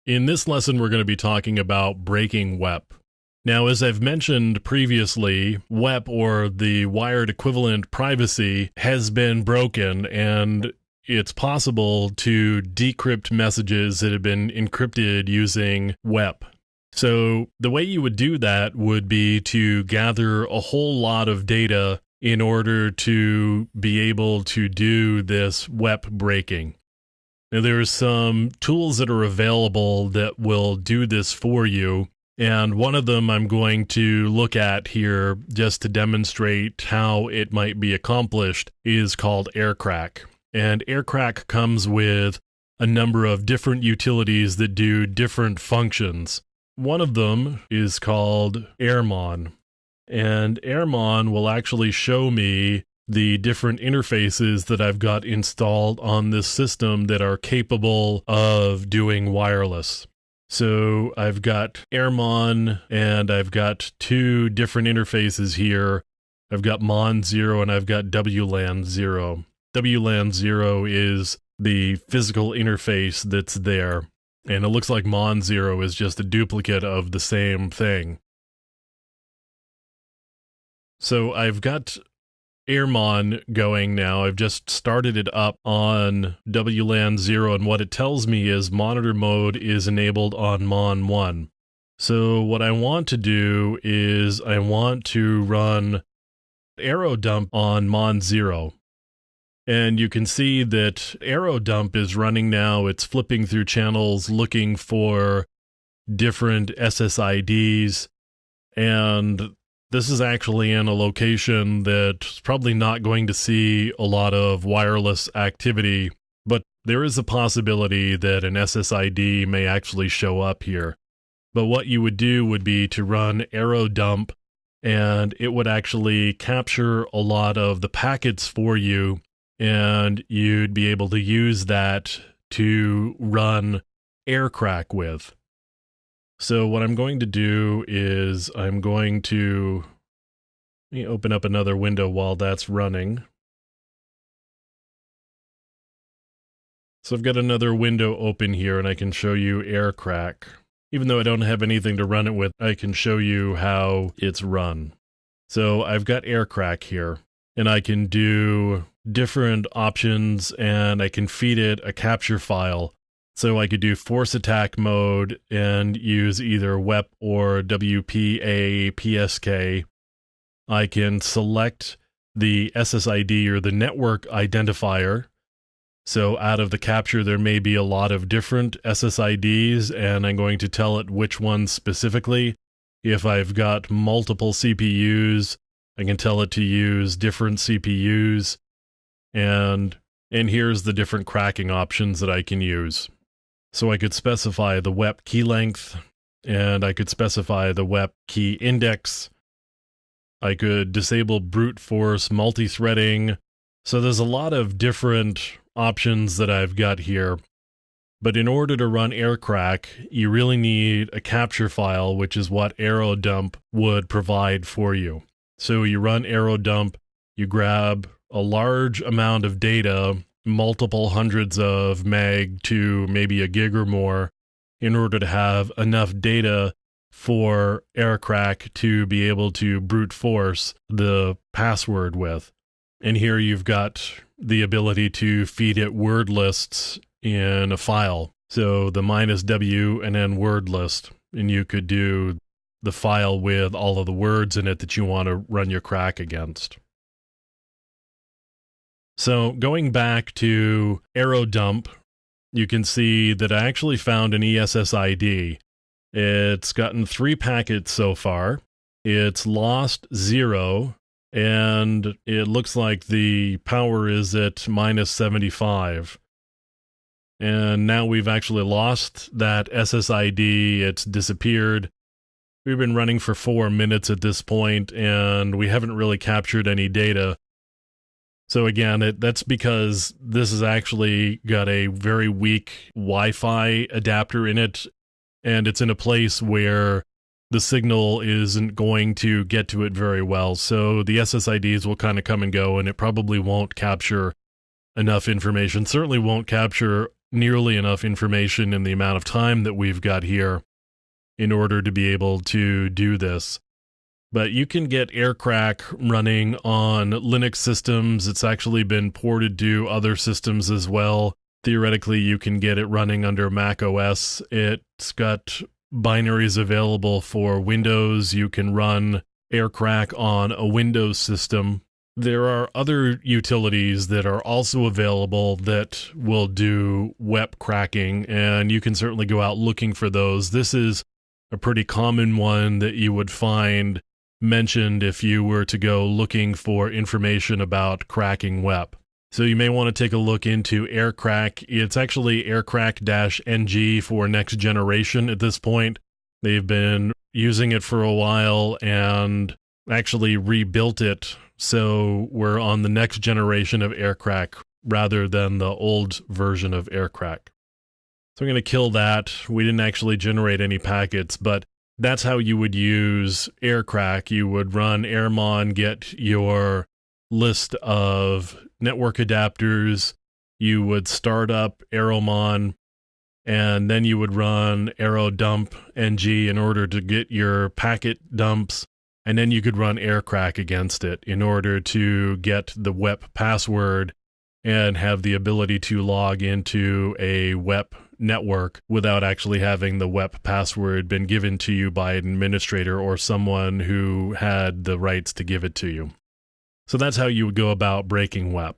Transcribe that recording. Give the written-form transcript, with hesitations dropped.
In this lesson, we're going to be talking about breaking WEP. Now, as I've mentioned previously, WEP, or the wired equivalent privacy, has been broken, and it's possible to decrypt messages that have been encrypted using WEP. So the way you would do that would be to gather a whole lot of data in order to be able to do this WEP breaking. Now, there's some tools that are available that will do this for you, and one of them I'm going to look at here just to demonstrate how it might be accomplished is called AirCrack. And AirCrack comes with a number of different utilities that do different functions. One of them is called AirMon, and AirMon will actually show me the different interfaces that I've got installed on this system that are capable of doing wireless. So I've got AirMon, and I've got two different interfaces here. I've got Mon 0 and I've got WLAN 0. WLAN 0 is the physical interface that's there, and it looks like Mon 0 is just a duplicate of the same thing. So I've got AirMon going now. I've just started it up on WLAN 0, and what it tells me is monitor mode is enabled on Mon 1. So what I want to do is I want to run arrow dump on Mon 0. And you can see that arrow dump is running now. It's flipping through channels looking for different SSIDs, and this is actually in a location that's probably not going to see a lot of wireless activity, but there is a possibility that an SSID may actually show up here. But what you would do would be to run arrow dump, and it would actually capture a lot of the packets for you, and you'd be able to use that to run AirCrack with. So what I'm going to do is I'm going to let me open up another window while that's running. So I've got another window open here, and I can show you AirCrack. Even though I don't have anything to run it with, I can show you how it's run. So I've got AirCrack here, and I can do different options, and I can feed it a capture file. So I could do force attack mode and use either WEP or WPA-PSK. I can select the SSID or the network identifier. So out of the capture, there may be a lot of different SSIDs, and I'm going to tell it which ones specifically. If I've got multiple CPUs, I can tell it to use different CPUs. And here's the different cracking options that I can use. So I could specify the WEP key length, and I could specify the WEP key index. I could disable brute force multi-threading. So there's a lot of different options that I've got here. But in order to run AirCrack, you really need a capture file, which is what arrow dump would provide for you. So you run arrow dump, you grab a large amount of data, multiple hundreds of meg to maybe a gig or more, in order to have enough data for AirCrack to be able to brute force the password with. And here you've got the ability to feed it word lists in a file. So the -w and then word list, and you could do the file with all of the words in it that you want to run your crack against. So going back to arrow dump, you can see that I actually found an ESSID. It's gotten 3 packets so far. It's lost 0, and it looks like the power is at -75. And now we've actually lost that SSID. It's disappeared. We've been running for 4 minutes at this point, and we haven't really captured any data. So again, that's because this has actually got a very weak Wi-Fi adapter in it, and it's in a place where the signal isn't going to get to it very well. So the SSIDs will kind of come and go, and it probably won't capture enough information. Certainly won't capture nearly enough information in the amount of time that we've got here in order to be able to do this. But you can get aircrack running on Linux systems. It's actually been ported to other systems as well. Theoretically, you can get it running under Mac OS. It's got binaries available for Windows. You can run aircrack on a Windows system. There are other utilities that are also available that will do WEP cracking, and you can certainly go out looking for those. This is a pretty common one that you would find mentioned if you were to go looking for information about cracking WEP. So you may want to take a look into AirCrack. It's actually AirCrack-NG for next generation at this point. They've been using it for a while and actually rebuilt it, so we're on the next generation of AirCrack rather than the old version of AirCrack. So I'm going to kill that. We didn't actually generate any packets, but that's how you would use AirCrack. You would run airmon, get your list of network adapters. You would start up aeromon, and then you would run aerodump ng in order to get your packet dumps. And then you could run AirCrack against it in order to get the WEP password and have the ability to log into a WEP network without actually having the WEP password been given to you by an administrator or someone who had the rights to give it to you. So that's how you would go about breaking WEP.